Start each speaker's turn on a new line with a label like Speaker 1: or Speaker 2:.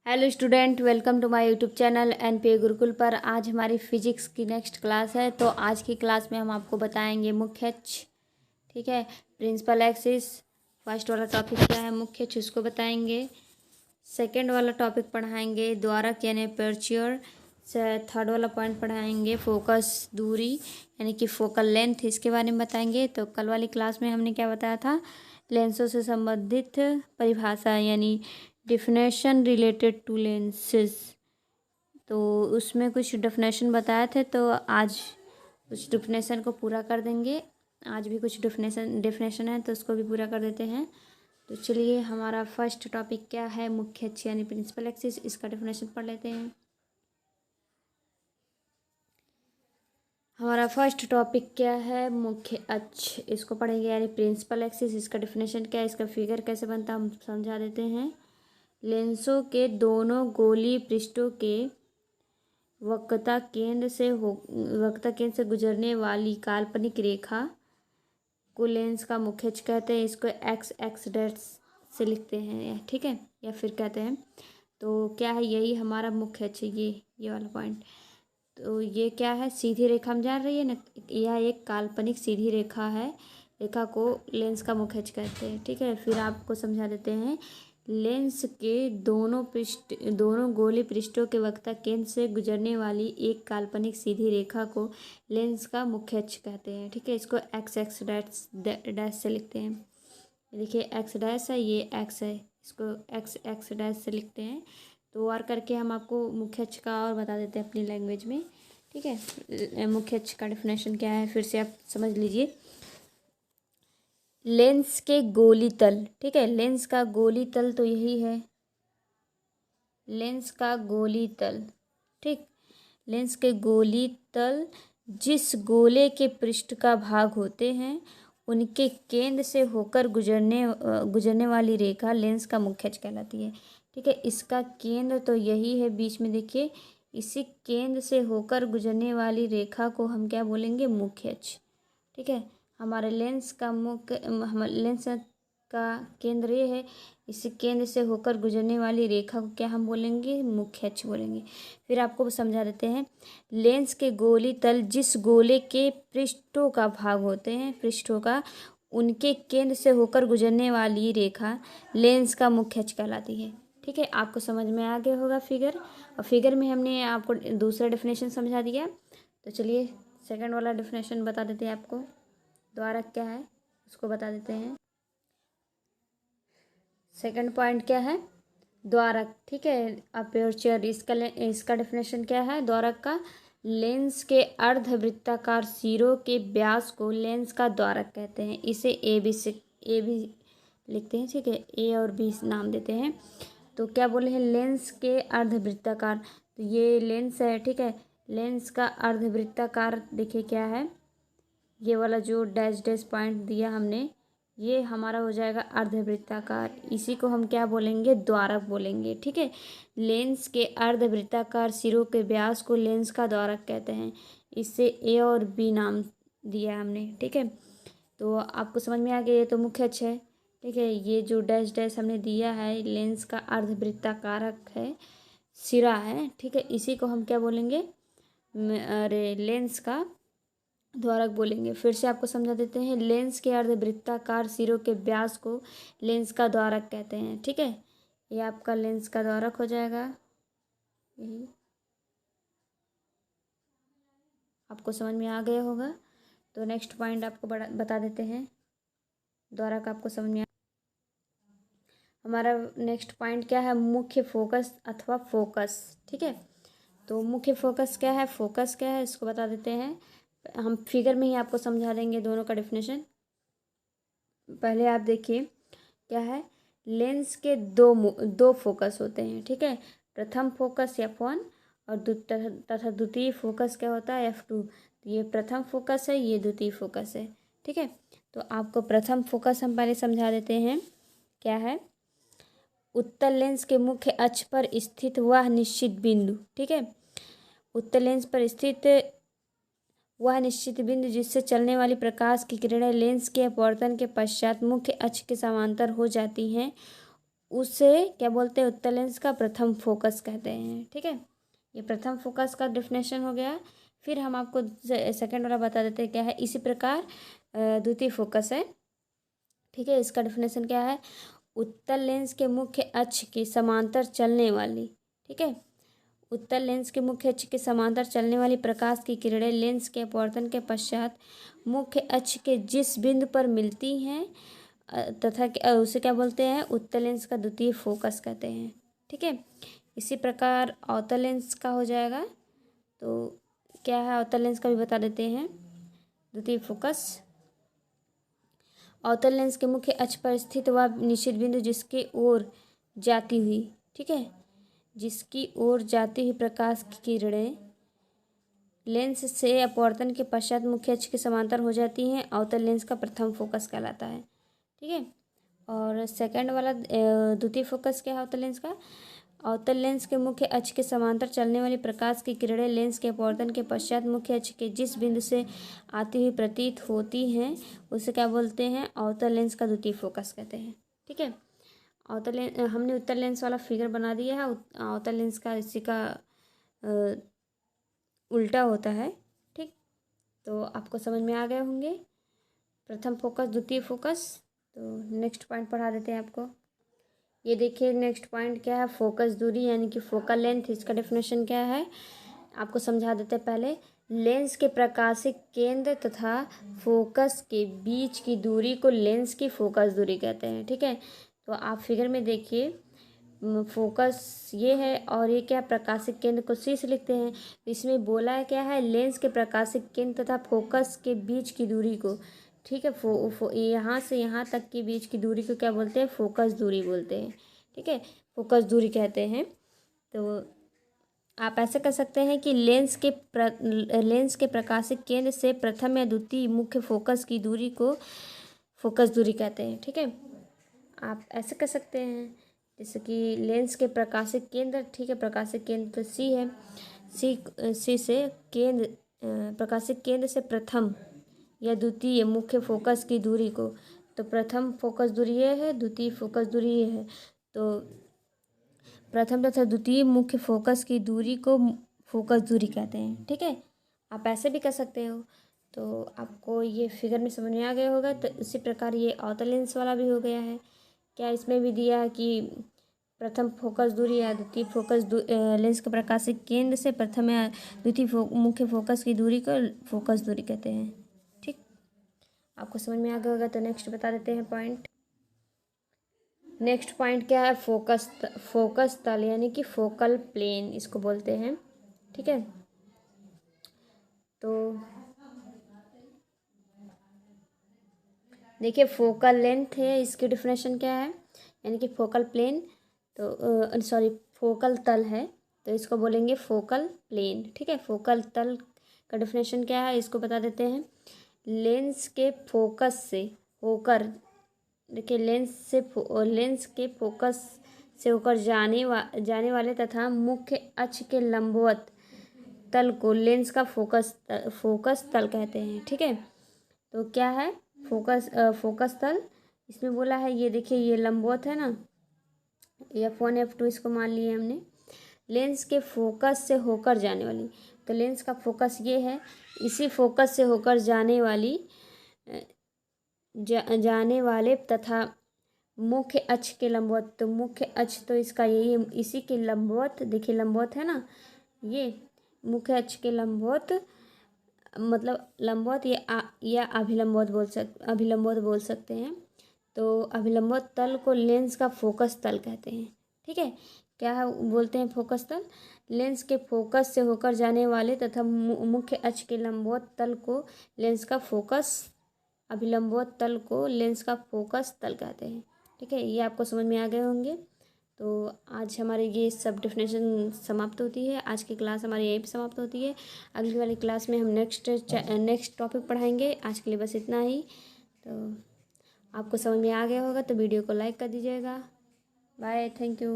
Speaker 1: Hello student, welcome to my YouTube channel NPA Gurukul पर। आज हमारी फिजिक्स की नेक्स्ट क्लास है। तो आज की क्लास में हम आपको बताएंगे मुख्य अक्ष, ठीक है, प्रिंसिपल एक्सिस। फर्स्ट वाला टॉपिक क्या है, मुख्य अक्ष, उसको बताएंगे। सेकंड वाला टॉपिक पढ़ाएंगे द्वारक यानी अपर्चर। थर्ड वाला पॉइंट पढ़ाएंगे फोकस, दूरी यानी कि फोकल लेंथ, इसके बारे में बताएंगे। तो कल वाली क्लास में हमने क्या बताया था, लेंसों से संबंधित परिभाषा यानी डिफिनेशन रिलेटेड टू लेंसेज। तो उसमें कुछ डेफिनेशन बताए थे, तो आज कुछ डेफिनेशन को पूरा कर देंगे। आज भी कुछ डेफिनेशन है तो उसको भी पूरा कर देते हैं। तो चलिए, हमारा फर्स्ट टॉपिक क्या है, मुख्य अक्ष यानी प्रिंसिपल एक्सिस। इसका डेफिनेशन पढ़ लेते हैं। हमारा फर्स्ट टॉपिक क्या है, मुख्य अक्ष, इसको पढ़ेंगे यानी प्रिंसिपल एक्सिस। इसका डेफिनेशन क्या है, इसका फिगर कैसे बनता है हम समझा देते हैं। लेंसों के दोनों गोलीय पृष्ठों के वक्रता केंद्र से गुजरने वाली काल्पनिक रेखा को लेंस का मुख्य अक्ष कहते हैं। इसको एक्स एक्स डैश से लिखते हैं, ठीक है, या फिर कहते हैं। तो क्या है, यही हमारा मुख्य अक्ष, ये वाला पॉइंट। तो ये क्या है, सीधी रेखा, हम जान रही है ना, यह एक काल्पनिक सीधी रेखा है। रेखा को लेंस का मुख्य अक्ष कहते हैं, ठीक है। फिर आपको समझा देते हैं, लेंस के दोनों गोलीय पृष्ठों के वक्रता केंद्र से गुजरने वाली एक काल्पनिक सीधी रेखा को लेंस का मुख्य अक्ष कहते हैं, ठीक है। इसको एक्स एक्स डैश से लिखते हैं। देखिए, एक्स डैश है, ये एक्स है, इसको एक्स एक्स डैश से लिखते हैं। तो और करके हम आपको मुख्य अक्ष का और बता देते हैं अपनी लैंग्वेज में, ठीक है। मुख्य अक्ष का डेफिनेशन क्या है, फिर से आप समझ लीजिए। लेंस के गोली तल, ठीक है, लेंस का गोली तल तो यही है, लेंस का गोली तल, ठीक। लेंस के गोली तल जिस गोले के पृष्ठ का भाग होते हैं उनके केंद्र से होकर गुजरने वाली रेखा लेंस का मुख्य अक्ष कहलाती है, ठीक है। इसका केंद्र तो यही है, बीच में देखिए, इसी केंद्र से होकर गुजरने वाली रेखा को हम क्या बोलेंगे, मुख्य अक्ष, ठीक है। हमारे लेंस का केंद्र ये है, इसी केंद्र से होकर गुजरने वाली रेखा को क्या हम बोलेंगे, मुख्य अक्ष बोलेंगे। फिर आपको समझा देते हैं, लेंस के गोली तल जिस गोले के पृष्ठों का भाग होते हैं, पृष्ठों का, उनके केंद्र से होकर गुजरने वाली रेखा लेंस का मुख्य अक्ष कहलाती है, ठीक है। आपको समझ में आ गया होगा फिगर, और फिगर में हमने आपको दूसरा डेफिनेशन समझा दिया। तो चलिए, सेकंड वाला डेफिनेशन बता देते हैं आपको। द्वारक क्या है उसको बता देते हैं। सेकंड पॉइंट क्या है, द्वारक, ठीक है, अपर्चर। इसका डेफिनेशन क्या है द्वारक का, लेंस के अर्धवृत्ताकार सिरों के व्यास को लेंस का द्वारक कहते हैं। इसे ए बी लिखते हैं, ठीक है, ए और बी नाम देते हैं। तो क्या बोले हैं, लेंस के अर्धवृत्ताकार, तो ये लेंस है, ठीक है। लेंस का अर्धवृत्ताकार देखिए क्या है, ये वाला जो डैश डैश पॉइंट दिया हमने, ये हमारा हो जाएगा अर्धवृत्ताकार। इसी को हम क्या बोलेंगे, द्वारक बोलेंगे, ठीक है। लेंस के अर्धवृत्ताकार सिरों के व्यास को लेंस का द्वारक कहते हैं। इससे ए और बी नाम दिया हमने, ठीक है। तो आपको समझ में आ गया, ये तो मुख्य अक्ष है, ठीक है। ये जो डैश डैश हमने दिया है, लेंस का अर्धवृत्ताकारक है, सिरा है, ठीक है। इसी को हम क्या बोलेंगे, अरे लेंस का द्वारक बोलेंगे। फिर से आपको समझा देते हैं, लेंस के अर्धवृत्ताकार सिरों के व्यास को लेंस का द्वारक कहते हैं, ठीक है। ये आपका लेंस का द्वारक हो जाएगा, यही आपको समझ में आ गया होगा। तो नेक्स्ट पॉइंट आपको बता देते हैं, द्वारक आपको समझ में हमारा नेक्स्ट पॉइंट क्या है, मुख्य फोकस अथवा फोकस, ठीक है। तो मुख्य फोकस क्या है, फोकस क्या है, इसको बता देते हैं। हम फिगर में ही आपको समझा देंगे दोनों का डेफिनेशन। पहले आप देखिए क्या है, लेंस के दो फोकस होते हैं, ठीक है। प्रथम फोकस F1 और तथा द्वितीय फोकस क्या होता है, F2। ये प्रथम फोकस है, ये द्वितीय फोकस है, ठीक है। तो आपको प्रथम फोकस हम पहले समझा देते हैं क्या है, उत्तल लेंस के मुख्य अक्ष पर स्थित वह निश्चित बिंदु, ठीक है। उत्तल लेंस पर स्थित वह निश्चित बिंदु जिससे चलने वाली प्रकाश की किरणें लेंस के अपवर्तन के पश्चात मुख्य अक्ष के समांतर हो जाती हैं, उसे क्या बोलते हैं, उत्तल लेंस का प्रथम फोकस कहते हैं। ठीक है, ये प्रथम फोकस का डेफिनेशन हो गया। फिर हम आपको सेकंड वाला बता देते हैं क्या है। इसी प्रकार द्वितीय फोकस है। ठीक है, इसका डेफिनेशन क्या है, उत्तल लेंस के मुख्य अक्ष के समांतर चलने वाली, ठीक है, उत्तल लेंस के मुख्य अक्ष के समांतर चलने वाली प्रकाश की किरणें लेंस के अपवर्तन के पश्चात मुख्य अक्ष के जिस बिंदु पर मिलती हैं तथा उसे क्या बोलते हैं, उत्तल लेंस का द्वितीय फोकस कहते हैं। ठीक है, इसी प्रकार अवतल लेंस का हो जाएगा। तो क्या है अवतल लेंस का भी बता देते हैं। द्वितीय फोकस अवतल लेंस के मुख्य अक्ष पर स्थित वह निश्चित बिंदु जिसके ओर जाती हुई, ठीक है, जिसकी ओर जाती हुई प्रकाश की किरणें लेंस से अपवर्तन के पश्चात मुख्य अक्ष के समांतर हो जाती हैं, अवतल लेंस का प्रथम फोकस कहलाता है। ठीक है, और सेकंड वाला द्वितीय फोकस क्या है अवतल लेंस का, अवतल लेंस के मुख्य अक्ष के समांतर चलने वाली प्रकाश की किरणें लेंस के अपवर्तन के पश्चात मुख्य अक्ष के जिस बिंदु से आती हुई प्रतीत होती हैं उसे क्या बोलते हैं, अवतल लेंस का द्वितीय फोकस कहते हैं। ठीक है, अवतल लेंस हमने उत्तल लेंस वाला फिगर बना दिया है। अवतल लेंस का इसी का उल्टा होता है। ठीक, तो आपको समझ में आ गए होंगे प्रथम फोकस द्वितीय फोकस। तो नेक्स्ट पॉइंट पढ़ा देते हैं आपको। ये देखिए नेक्स्ट पॉइंट क्या है, फोकस दूरी यानी कि फोकल लेंथ। इसका डेफिनेशन क्या है आपको समझा देते हैं। पहले लेंस के प्रकाशिक केंद्र तथा फोकस के बीच की दूरी को लेंस की फोकस दूरी कहते हैं। ठीक है, तो आप फिगर में देखिए फोकस ये है और ये क्या, प्रकाशिक केंद्र को सी से लिखते हैं। इसमें बोला है क्या है, लेंस के प्रकाशिक केंद्र तथा फोकस के बीच की दूरी को, ठीक है, यहाँ से यहाँ तक के बीच की दूरी को क्या बोलते हैं, फोकस दूरी बोलते हैं। ठीक है, फोकस दूरी कहते हैं। तो आप ऐसे कर सकते हैं कि लेंस के प्रकाशिक केंद्र से प्रथम या द्वितीय मुख्य फोकस की दूरी को फोकस दूरी कहते हैं। ठीक है, आप ऐसे कर सकते हैं जैसे कि लेंस के प्रकाशिक केंद्र, ठीक है, प्रकाशिक केंद्र तो सी है, सी से केंद्र प्रकाशिक केंद्र से प्रथम या द्वितीय मुख्य फोकस की दूरी को, तो प्रथम फोकस दूरी ये है, द्वितीय फोकस दूरी ये है, तो प्रथम तथा द्वितीय मुख्य फोकस की दूरी को फोकस दूरी कहते हैं। ठीक है, आप ऐसे भी कर सकते हो। तो आपको ये फिगर में समझ में आ गया होगा। तो इसी प्रकार ये अवतल लेंस वाला भी हो गया है। क्या इसमें भी दिया है कि प्रथम फोकस दूरी या द्वितीय फोकस लेंस के प्रकाशिक केंद्र से प्रथम या द्वितीय मुख्य फोकस की दूरी को फोकस दूरी कहते हैं। ठीक, आपको समझ में आ गया होगा। तो नेक्स्ट बता देते हैं पॉइंट। नेक्स्ट पॉइंट क्या है, फोकस तल यानी कि फोकल प्लेन इसको बोलते हैं। ठीक है, तो देखिए फोकल लेंथ है, इसकी डिफिनेशन क्या है, यानी कि फोकल प्लेन, तो सॉरी फोकल तल है, तो इसको बोलेंगे फोकल प्लेन। ठीक है, फोकल तल का डिफिनेशन क्या है इसको बता देते हैं। लेंस के फोकस से होकर, देखिए लेंस के फोकस से होकर जाने वाले तथा मुख्य अक्ष के लंबवत तल को लेंस का फोकस तल कहते हैं। ठीक है, तो क्या है फोकस तल, इसमें बोला है ये देखिए ये लंबवत है ना, F1 F2 इसको मान लिए हमने। लेंस के फोकस से होकर जाने वाली, तो लेंस का फोकस ये है, इसी फोकस से होकर जाने वाले तथा मुख्य अक्ष के लंबवत, तो मुख्य अक्ष तो इसका यही है, इसी के लंबवत, देखिए लंबवत है ना, ये मुख्य अक्ष के लंबवत, मतलब लंबवत या अभिलंबवत बोल सकते हैं। तो अभिलंबवत तल को लेंस का फोकस तल कहते हैं। ठीक है, क्या बोलते हैं फोकस तल, लेंस के फोकस से होकर जाने वाले तथा मुख्य अक्ष के लंबवत तल को लेंस का अभिलंबवत तल को लेंस का फोकस तल कहते हैं। ठीक है, ये आपको समझ में आ गए होंगे। तो आज हमारे ये सब डेफिनेशन समाप्त होती है। आज की क्लास हमारी यहीं पे समाप्त होती है। अगली वाली क्लास में हम नेक्स्ट टॉपिक पढ़ाएंगे। आज के लिए बस इतना ही। तो आपको समझ में आ गया होगा तो वीडियो को लाइक कर दीजिएगा। Bye, thank you.